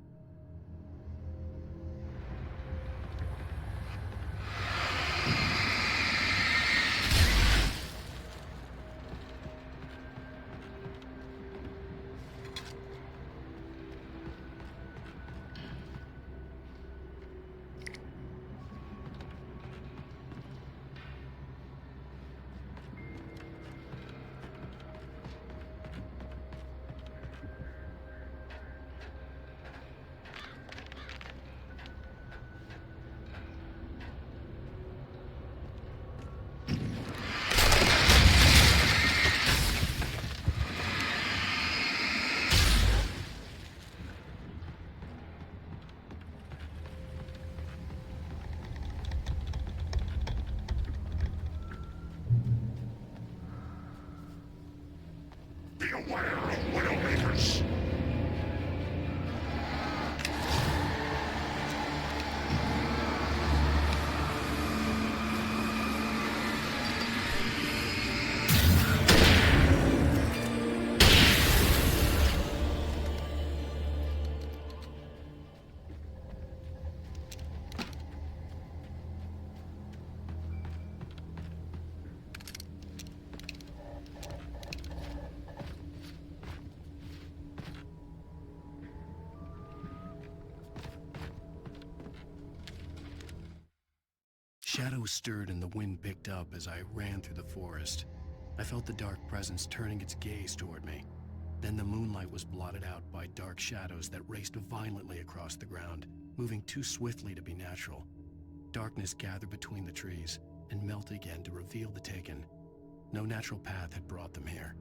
Be aware of Widowmakers! Shadows stirred and the wind picked up as I ran through the forest. I felt the dark presence turning its gaze toward me. Then the moonlight was blotted out by dark shadows that raced violently across the ground, moving too swiftly to be natural. Darkness gathered between the trees and melted again to reveal the Taken. No natural path had brought them here.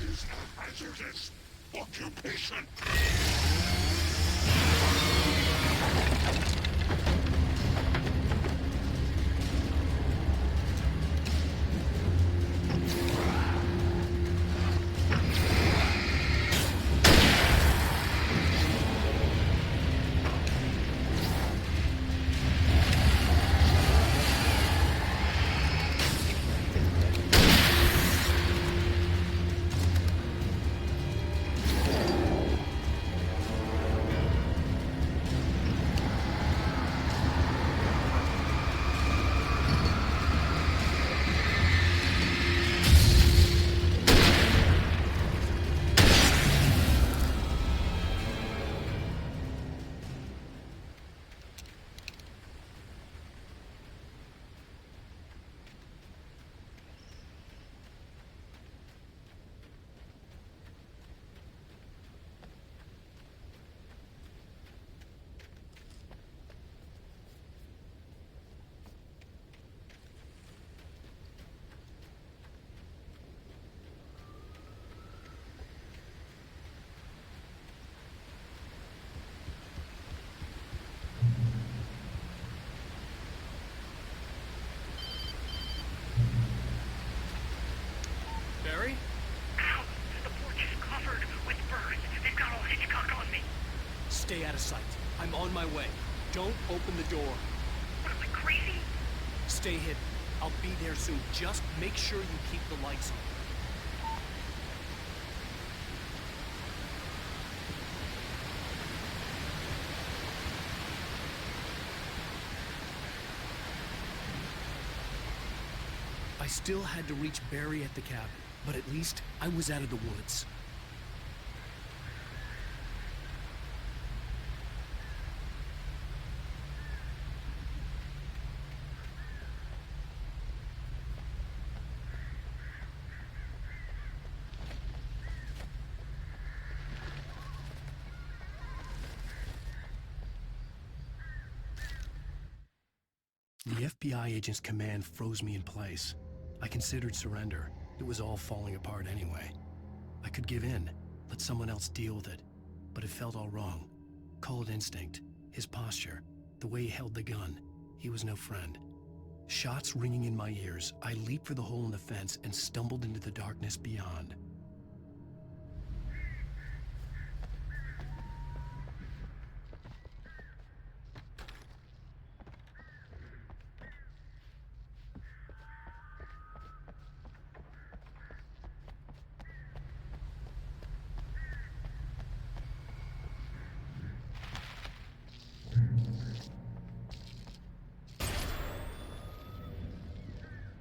is a hazardous occupation. Barry? Ow! The porch is covered with birds. They've got all Hitchcock on me. Stay out of sight. I'm on my way. Don't open the door. What am I, crazy? Stay hidden. I'll be there soon. Just make sure you keep the lights on. I still had to reach Barry at the cabin, but at least I was out of the woods. The FBI agent's command froze me in place. I considered surrender. It was all falling apart anyway. I could give in, let someone else deal with it. But it felt all wrong. Call it instinct, his posture, the way he held the gun. He was no friend. Shots ringing in my ears, I leaped for the hole in the fence and stumbled into the darkness beyond.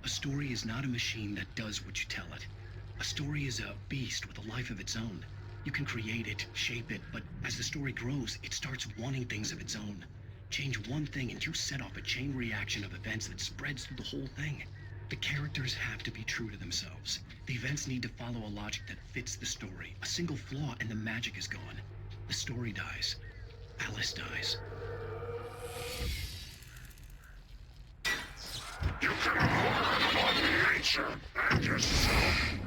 A story is not a machine that does what you tell it. A story is a beast with a life of its own. You can create it, shape it, but as the story grows, it starts wanting things of its own. Change one thing and you set off a chain reaction of events that spreads through the whole thing. The characters have to be true to themselves. The events need to follow a logic that fits the story. A single flaw and the magic is gone. The story dies. Alice dies. You can avoid nature and yourself.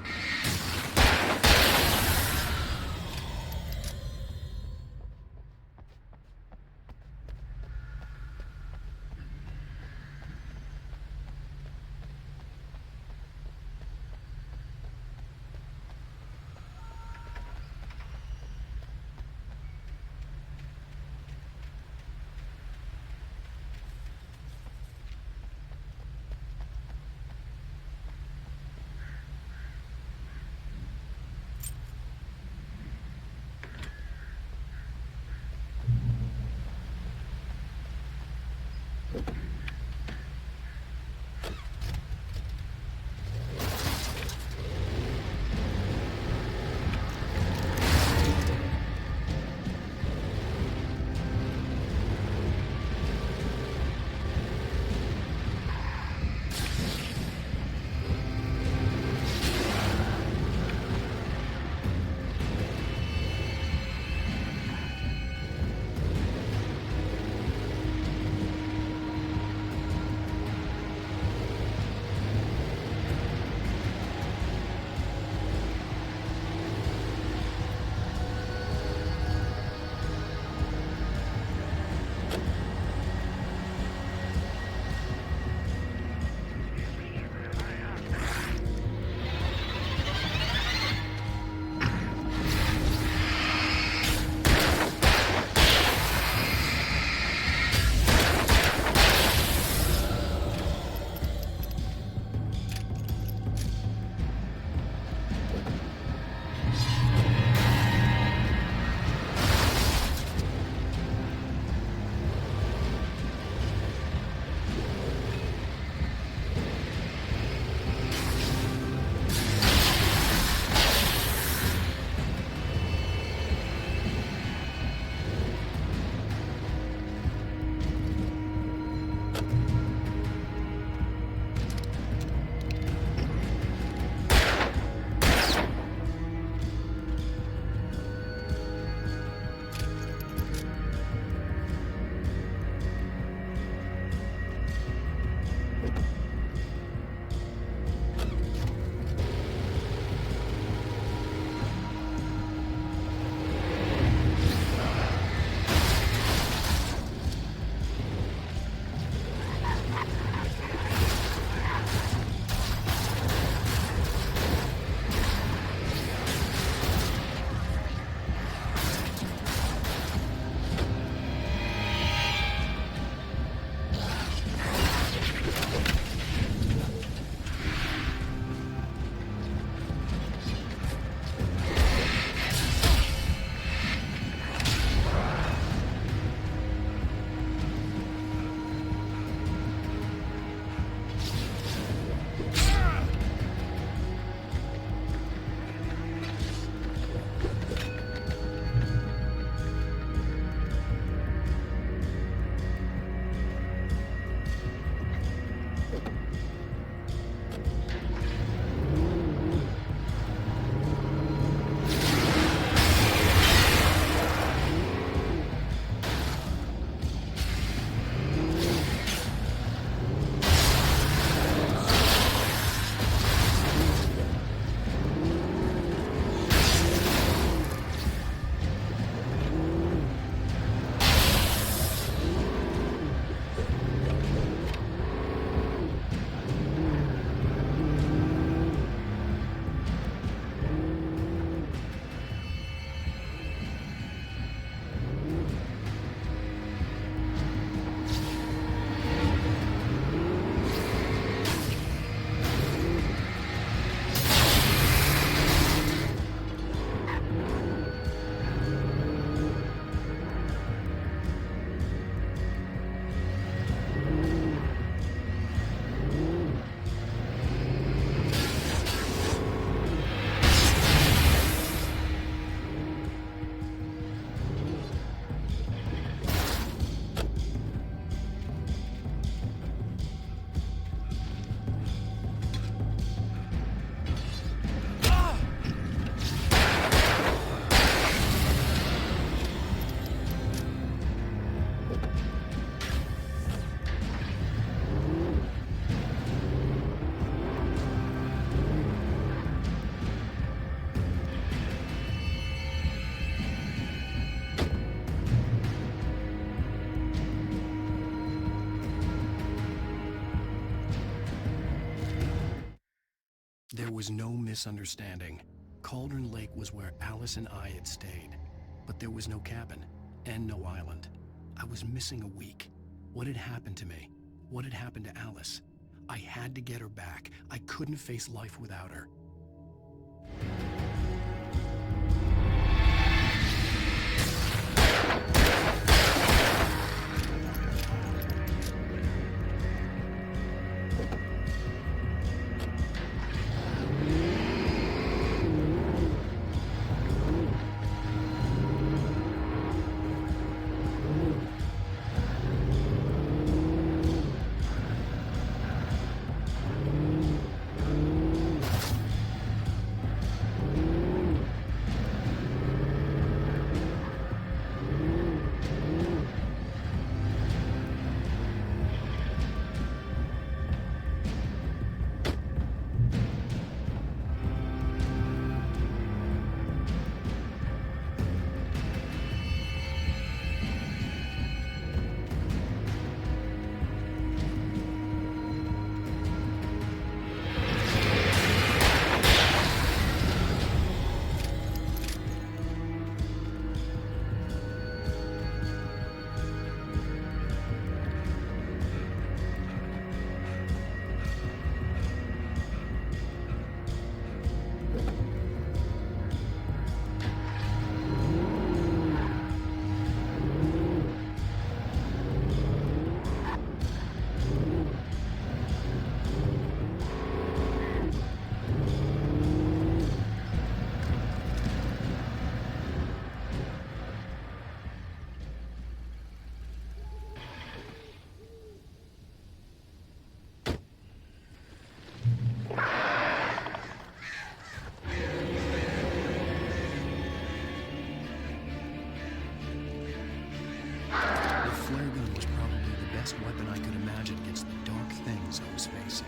There was no misunderstanding. Cauldron Lake was where Alice and I had stayed, but there was no cabin and no island. I was missing a week. What had happened to me? What had happened to Alice? I had to get her back. I couldn't face life without her. Weapon I could imagine against the dark things I was facing.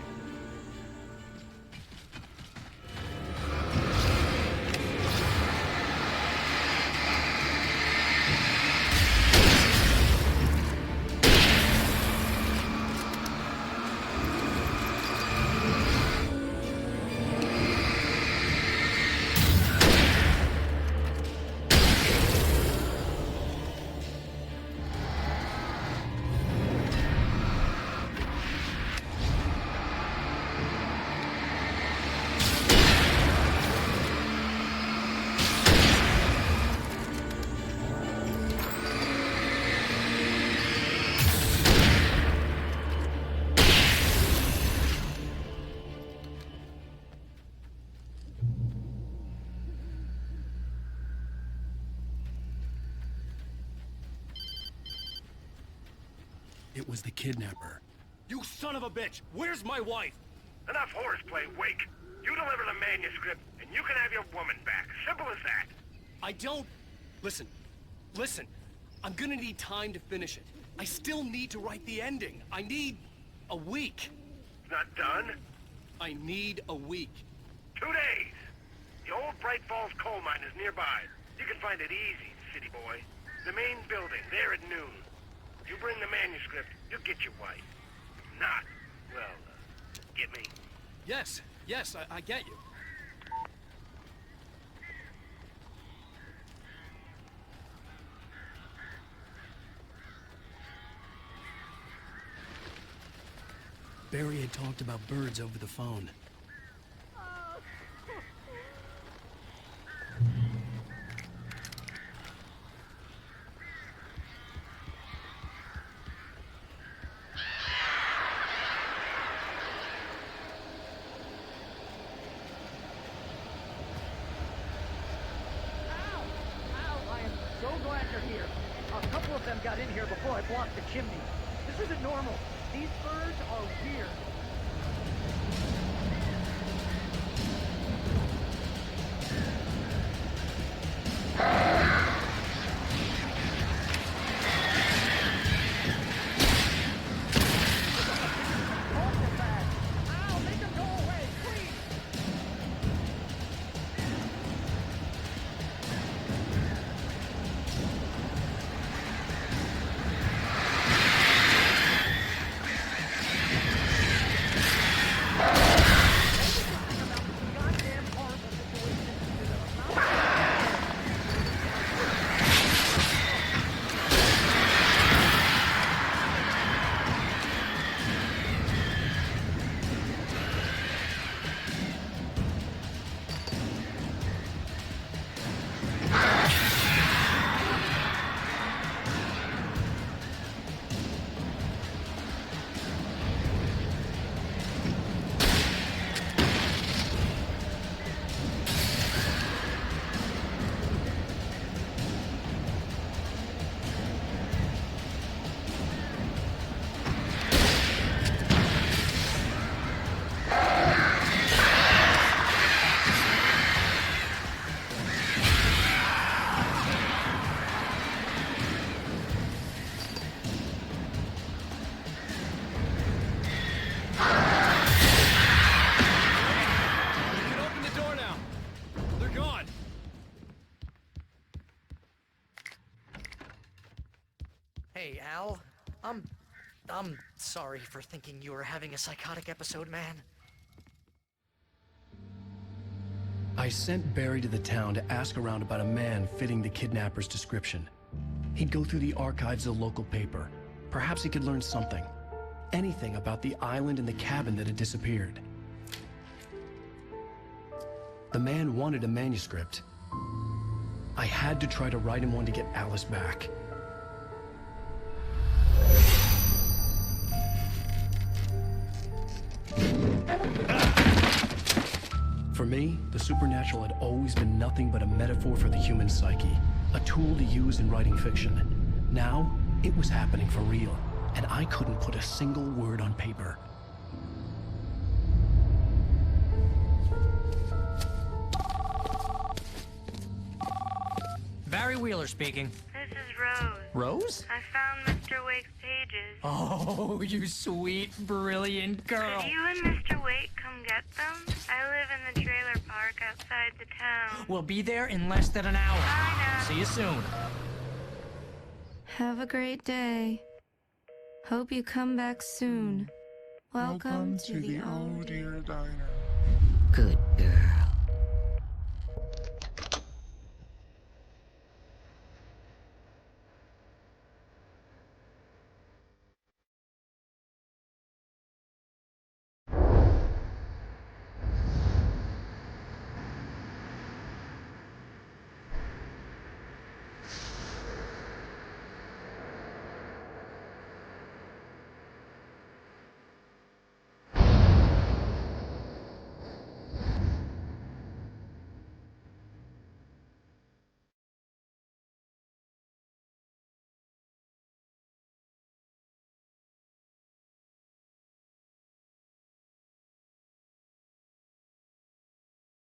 It was the kidnapper. You son of a bitch! Where's my wife? Enough horseplay, Wake. You deliver the manuscript, and you can have your woman back. Simple as that. I don't... Listen. I'm gonna need time to finish it. I still need to write the ending. I need a week. Not done? I need a week. 2 days. The old Bright Falls coal mine is nearby. You can find it easy, city boy. The main building, there at noon. You bring the manuscript, you'll get your wife. Not, well, get me? Yes, I get you. Barry had talked about birds over the phone. Got in here before I blocked the chimney. This isn't normal. These birds are weird. Ow, make them go away, please! Hey, Al. I'm sorry for thinking you were having a psychotic episode, man. I sent Barry to the town to ask around about a man fitting the kidnapper's description. He'd go through the archives of the local paper. Perhaps he could learn something. Anything about the island and the cabin that had disappeared. The man wanted a manuscript. I had to try to write him one to get Alice back. For me, the supernatural had always been nothing but a metaphor for the human psyche, a tool to use in writing fiction. Now, it was happening for real, and I couldn't put a single word on paper. Barry Wheeler speaking. This is Rose. Rose? I found Mr. Wake's pages. Oh, you sweet, brilliant girl. Could you and Mr. Wake come get them? I live in the trailer park outside the town. We'll be there in less than an hour. Bye now. See you soon. Have a great day. Hope you come back soon. Welcome to the Oh Dear Diner. Good girl.